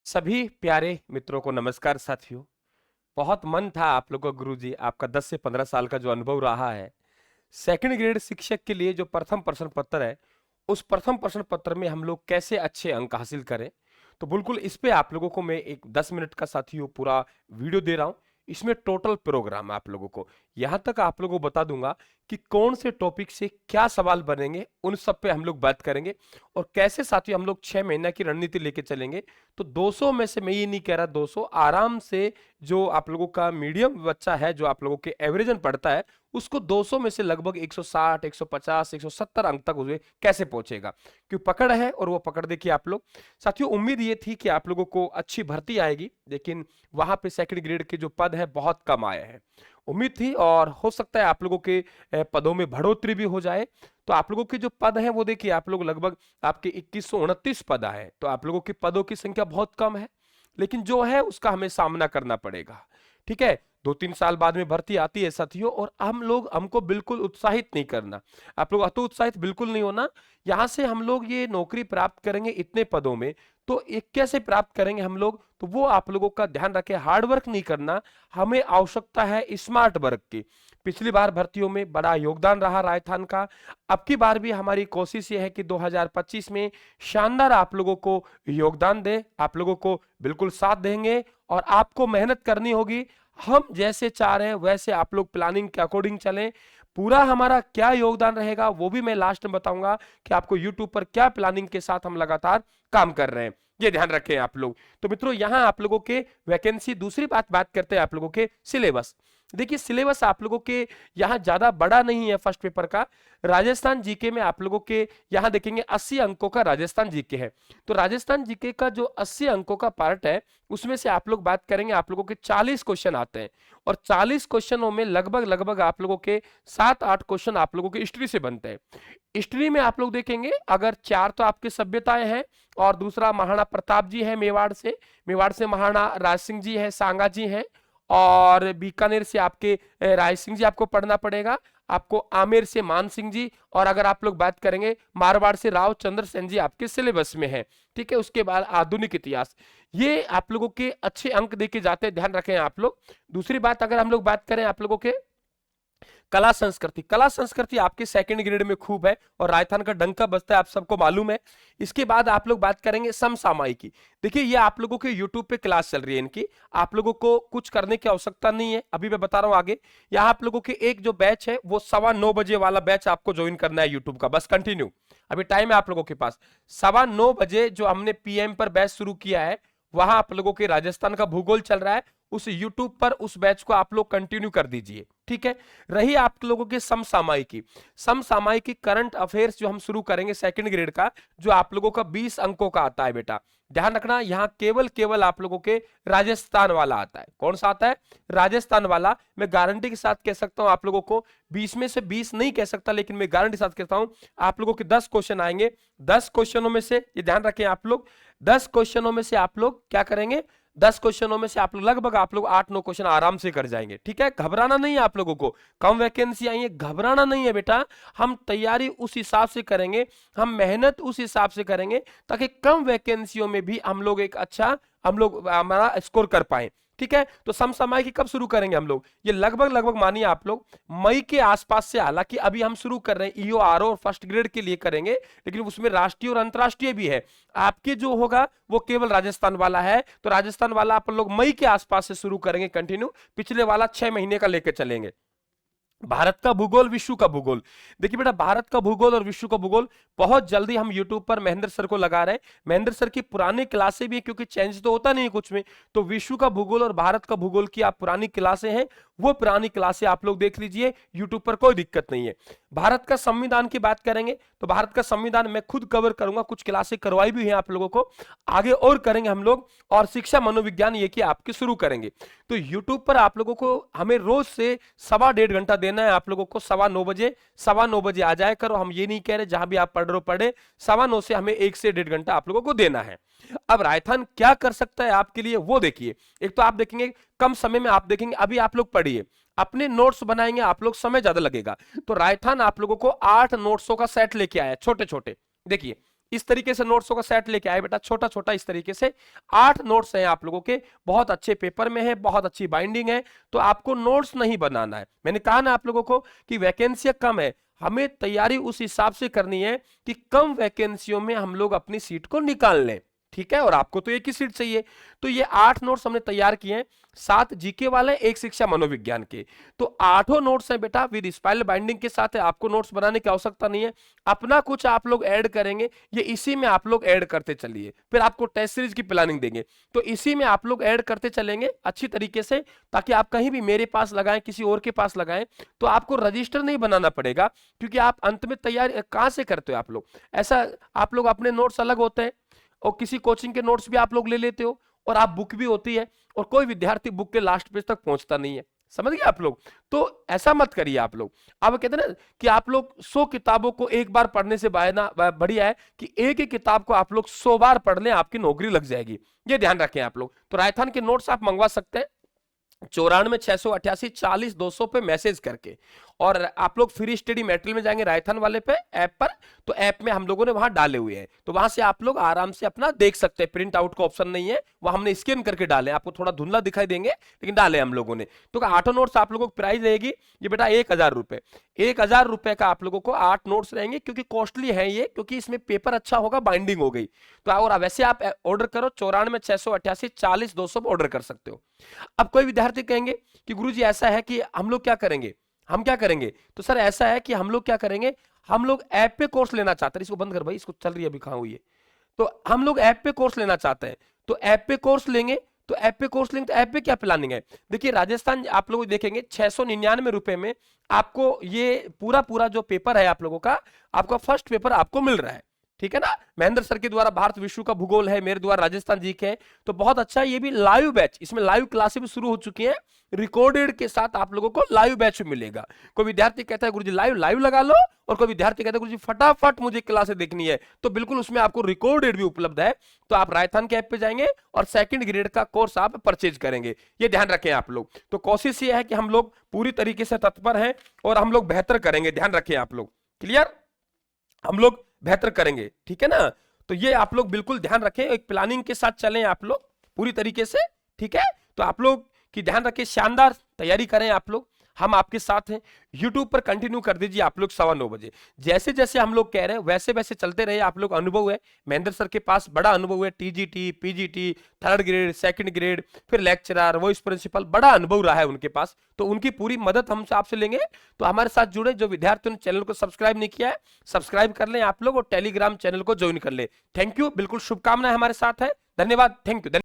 सभी प्यारे मित्रों को नमस्कार साथियों। बहुत मन था आप लोगों को गुरुजी, आपका 10 से 15 साल का जो अनुभव रहा है, सेकंड ग्रेड शिक्षक के लिए जो प्रथम प्रश्न पत्र है, उस प्रथम प्रश्न पत्र में हम लोग कैसे अच्छे अंक हासिल करें। तो बिल्कुल इस पे आप लोगों को मैं एक 10 मिनट का साथियों पूरा वीडियो दे रहा हूं। इसमें टोटल प्रोग्राम आप लोगों को यहां तक आप लोगों को बता दूंगा कि कौन से टॉपिक से क्या सवाल बनेंगे, उन सब पे हम लोग बात करेंगे और कैसे साथियों हम लोग 6 महीना की रणनीति लेके चलेंगे। तो 200 में से मैं ये नहीं कह रहा 200 आराम से, जो आप लोगों का मीडियम बच्चा है, जो आप लोगों के एवरेजन पढ़ता है, उसको 200 में से लगभग 160, 150, 170 अंक तक उसे कैसे पहुंचेगा। क्यों पकड़ है और वो पकड़ देखिए आप लोग। साथियों उम्मीद ये थी कि आप लोगों को अच्छी भर्ती आएगी, लेकिन वहां पे सेकंड ग्रेड के जो पद है बहुत कम आए हैं। उम्मीद थी और हो सकता है आप लोगों के पदों में बढ़ोतरी भी हो जाए। तो आप लोगों के जो पद हैं वो देखिए आप लोग लगभग आपके 2129 पद आए, तो आप लोगों के पदों की संख्या बहुत कम है, लेकिन जो है उसका हमें सामना करना पड़ेगा। ठीक है, 2-3 साल बाद में भर्ती आती है साथियों, और हमको बिल्कुल उत्साहित नहीं करना। आप लोग अतो उत्साहित बिल्कुल नहीं होना। यहां से हम लोग ये नौकरी प्राप्त करेंगे इतने पदों में, तो एक कैसे प्राप्त करेंगे हम लोग, तो वो आप लोगों का ध्यान रखें, हार्ड वर्क नहीं करना, हमें आवश्यकता है स्मार्ट वर्क की। पिछली बार भर्तियों में बड़ा योगदान रहा राजस्थान का। अब की बार भी हमारी कोशिश ये है कि 2025 में शानदार आप लोगों को योगदान दे, आप लोगों को बिल्कुल साथ देंगे और आपको मेहनत करनी होगी। हम जैसे चाह रहे हैं वैसे आप लोग प्लानिंग के अकॉर्डिंग चलें। पूरा हमारा क्या योगदान रहेगा वो भी मैं लास्ट में बताऊंगा कि आपको यूट्यूब पर क्या प्लानिंग के साथ हम लगातार काम कर रहे हैं, ये ध्यान रखें आप लोग। तो मित्रों यहां आप लोगों के वैकेंसी, दूसरी बात करते हैं आप लोगों के सिलेबस। देखिए सिलेबस आप लोगों के यहाँ ज्यादा बड़ा नहीं है फर्स्ट पेपर का। राजस्थान जीके में आप लोगों के यहाँ देखेंगे 80 अंकों का राजस्थान जीके है। तो राजस्थान जीके का जो 80 अंकों का पार्ट है, उसमें से आप लोग बात करेंगे आप लोगों के 40 क्वेश्चन आते हैं, और 40 क्वेश्चनों में लगभग लगभग आप लोगों के 7-8 क्वेश्चन आप लोगों के हिस्ट्री से बनते हैं। हिस्ट्री में आप लोग देखेंगे अगर 4 तो आपके सभ्यताएं हैं, और दूसरा महाराणा प्रताप जी है मेवाड़ से महाराणा राज सिंह जी है, सांगा जी हैं, और बीकानेर से आपके राय सिंह जी आपको पढ़ना पड़ेगा, आपको आमेर से मान सिंह जी, और अगर आप लोग बात करेंगे मारवाड़ से राव चंद्र सेन जी आपके सिलेबस में है। ठीक है, उसके बाद आधुनिक इतिहास, ये आप लोगों के अच्छे अंक देके जाते हैं, ध्यान रखें आप लोग। दूसरी बात अगर हम लोग बात करें आप लोगों के कला संस्कृति आपके सेकंड ग्रेड में खूब है और राजस्थान का डंका बजता है, आप सबको मालूम है। इसके बाद आप लोग बात करेंगे समसामयिकी। देखिए ये आप लोगों के यूट्यूब पे क्लास चल रही है इनकी, आप लोगों को कुछ करने की आवश्यकता नहीं है, अभी मैं बता रहा हूं आगे। यहाँ आप लोगों के एक जो बैच है वो 9:15 वाला बैच आपको ज्वाइन करना है यूट्यूब का, बस कंटिन्यू। अभी टाइम है आप लोगों के पास 9:15 जो हमने पीएम पर बैच शुरू किया है, वहां आप लोगों के राजस्थान का भूगोल चल रहा है, उस यूट्यूब पर उस बैच को आप लोग कंटिन्यू कर दीजिए। ठीक है, रही आप लोगों के समसामयिकी करंट अफेयर्स जो हम शुरू करेंगे सेकंड ग्रेड का, जो आप लोगों का 20 अंकों का आता है बेटा। ध्यान रखना यहाँ केवल केवल आप लोगों के राजस्थान वाला आता है। कौन सा आता है? राजस्थान वाला। मैं गारंटी के साथ कह सकता हूं आप लोगों को 20 में से 20 नहीं कह सकता, लेकिन मैं गारंटी के साथ कहता हूं आप लोगों के 10 क्वेश्चन आएंगे। 10 क्वेश्चनों में से, ये ध्यान रखें आप लोग, 10 क्वेश्चनों में से आप लोग क्या करेंगे, 10 क्वेश्चनों में से आप लोग लगभग आप लोग 8-9 क्वेश्चन आराम से कर जाएंगे। ठीक है, घबराना नहीं है आप लोगों को, कम वैकेंसी आई है घबराना नहीं है बेटा। हम तैयारी उस हिसाब से करेंगे, हम मेहनत उस हिसाब से करेंगे, ताकि कम वैकेंसियों में भी हम लोग एक अच्छा हमारा स्कोर कर पाए। ठीक है, तो समसामयिकी कब शुरू करेंगे हम लोग, ये लगभग लगभग मानिए आप लोग मई के आसपास से। हालांकि अभी हम शुरू कर रहे हैं ईओ आरओ और फर्स्ट ग्रेड के लिए करेंगे, लेकिन उसमें राष्ट्रीय और अंतरराष्ट्रीय भी है। आपके जो होगा वो केवल राजस्थान वाला है, तो राजस्थान वाला आप लोग मई के आसपास से शुरू करेंगे कंटिन्यू, पिछले वाला 6 महीने का लेकर चलेंगे। भारत का भूगोल, विश्व का भूगोल, देखिए बेटा भारत का भूगोल और विश्व का भूगोल बहुत जल्दी हम यूट्यूब पर महेंद्र सर को लगा रहे हैं। महेंद्र सर की पुरानी क्लासें भी है, क्योंकि चेंज तो होता नहीं है कुछ में, तो विश्व का भूगोल और भारत का भूगोल की आप पुरानी क्लासें हैं, वो पुरानी क्लासें आप लोग देख लीजिए यूट्यूब पर, कोई दिक्कत नहीं है। भारत का संविधान की बात करेंगे तो भारत का संविधान मैं खुद कवर करूंगा, कुछ क्लासें करवाई भी है आप लोगों को, आगे और करेंगे हम लोग। और शिक्षा मनोविज्ञान ये कि आपके शुरू करेंगे। तो यूट्यूब पर आप लोगों को हमें रोज से 1.25 घंटा देना है आप लोगों को। 9:15 आ जाए करो, हम ये नहीं कह रहे जहां भी आप पढ़ रहे हो पढ़े, 9:15 से हमें 1 से 1.5 घंटा आप लोगों को देना है। अब राजस्थान क्या कर सकता है आपके लिए वो देखिए। एक तो आप देखेंगे कम समय में, आप देखेंगे अभी आप लोग पढ़िए, अपने नोट्स बनाएंगे आप लोग, समय ज्यादा लगेगा, तो राजस्थान आप लोगों को 8 नोट्सों का सेट लेके आया, छोटे छोटे। देखिए इस तरीके से नोट्सों का सेट लेके आए बेटा, छोटा छोटा इस तरीके से 8 नोट्स हैं आप लोगों के, बहुत अच्छे पेपर में है, बहुत अच्छी बाइंडिंग है। तो आपको नोट्स नहीं बनाना है, मैंने कहा ना आप लोगों को कि वैकेंसियां कम है, हमें तैयारी उस हिसाब से करनी है कि कम वैकेंसियों में हम लोग अपनी सीट को निकाल लें, ठीक है। और आपको तो एक ही सीट चाहिए। तो ये 8 नोट्स हमने तैयार किए हैं, 7 जीके वाले, 1 शिक्षा मनोविज्ञान के। तो 8 नोट्स हैं बेटा, विद स्पाइरल बाइंडिंग के साथ है, आपको नोट्स बनाने की आवश्यकता नहीं है, अपना कुछ आप लोग ऐड करेंगे, ये इसी में आप लोग ऐड करते चलिए। फिर आपको टेस्ट सीरीज की प्लानिंग देंगे, तो इसी में आप लोग ऐड करते चलेंगे अच्छी तरीके से, ताकि आप कहीं भी मेरे पास लगाएं, किसी और के पास लगाएं, तो आपको रजिस्टर नहीं बनाना पड़ेगा, क्योंकि आप अंत में तैयारी कहां से करते हो आप लोग। ऐसा आप लोग अपने नोट्स अलग होते हैं और किसी कोचिंग के नोट्स भी आप लोग ले लेते हो, और आप बुक भी होती है, और कोई विद्यार्थी बुक के लास्ट पेज तक पहुंचता नहीं है, समझ गए आप लोग। तो ऐसा मत करिए आप लोग। अब कहते हैं ना कि आप लोग 100 किताबों को एक बार पढ़ने से बढ़िया है कि एक ही किताब को आप लोग 100 बार पढ़ लें, आपकी नौकरी लग जाएगी, ये ध्यान रखें आप लोग। तो राजस्थान के नोट्स आप मंगवा सकते हैं 94 688 40 200 पे मैसेज करके, और आप लोग फ्री स्टडी मटेरियल में जाएंगे राजस्थान वाले पे ऐप पर, तो ऐप में हम लोगों ने वहां डाले हुए हैं, तो वहां से आप लोग आराम से अपना देख सकते हैं। प्रिंट आउट का ऑप्शन नहीं है, वो हमने स्कैन करके डाले, आपको थोड़ा धुंधला दिखाई देंगे लेकिन डाले हम लोगों ने। तो 8 नोट्स आप लोगों को प्राइस रहेगी ये बेटा 1000 रुपए, 1000 रुपए का आप लोगों को 8 नोट्स रहेंगे, क्योंकि कॉस्टली है ये, क्योंकि इसमें पेपर अच्छा होगा, बाइंडिंग हो गई। तो और वैसे आप ऑर्डर करो 94 688 40 200 ऑर्डर कर सकते हो। अब कोई विद्यार्थी कहेंगे कि गुरुजी ऐसा है कि हम लोग क्या करेंगे, हम क्या करेंगे, तो सर ऐसा है कि हम लोग क्या करेंगे, हम लोग ऐप पे कोर्स लेना चाहते हैं, इसको बंद कर भाई, इसको चल रही है अभी कहां हुई है। तो हम लोग ऐप पे कोर्स लेना चाहते हैं, तो ऐप पे कोर्स लेंगे, तो ऐप पे कोर्स लेंगे, तो ऐप पे क्या प्लानिंग है। देखिए राजस्थान आप लोग देखेंगे 699 रुपए में आपको ये पूरा पूरा जो पेपर है आप लोगों का, आपका फर्स्ट पेपर आपको मिल रहा है, ठीक है ना। महेंद्र सर के द्वारा भारत विश्व का भूगोल है, मेरे द्वारा राजस्थान जी के है, तो बहुत अच्छा है। ये भी लाइव बैच, इसमें लाइव क्लासेस भी शुरू हो चुकी हैं, रिकॉर्डेड के साथ आप लोगों को लाइव बैच मिलेगा। कोई विद्यार्थी कहता है गुरुजी लाइव लाइव लगा लो, और कोई विद्यार्थी कहता है गुरुजी फटाफट मुझे क्लासेस देखनी है, तो बिल्कुल उसमें आपको रिकॉर्डेड भी उपलब्ध है। तो आप राजस्थान के ऐप पे जाएंगे और 2nd ग्रेड का कोर्स आप परचेज करेंगे, ये ध्यान रखें आप लोग। तो कोशिश ये है कि हम लोग पूरी तरीके से तत्पर हैं और हम लोग बेहतर करेंगे, ध्यान रखें आप लोग, क्लियर, हम लोग बेहतर करेंगे, ठीक है ना। तो ये आप लोग बिल्कुल ध्यान रखें, एक प्लानिंग के साथ चलें आप लोग पूरी तरीके से, ठीक है। तो आप लोग की ध्यान रखें, शानदार तैयारी करें आप लोग, हम आपके साथ हैं। YouTube पर कंटिन्यू कर दीजिए आप लोग 9:15 बजे, जैसे जैसे हम लोग कह रहे हैं वैसे वैसे चलते रहे। आप लोग अनुभव है, महेंद्र सर के पास बड़ा अनुभव है, TGT PGT 3rd grade 2nd grade, फिर लेक्चरर वाइस प्रिंसिपल, बड़ा अनुभव रहा है उनके पास, तो उनकी पूरी मदद हम आपसे लेंगे। तो हमारे साथ जुड़े, जो विद्यार्थियों ने चैनल को सब्सक्राइब नहीं किया है सब्सक्राइब कर लें आप लोग, और टेलीग्राम चैनल को ज्वाइन कर ले। थैंक यू, बिल्कुल शुभकामनाएं हमारे साथ है, धन्यवाद, थैंक यू।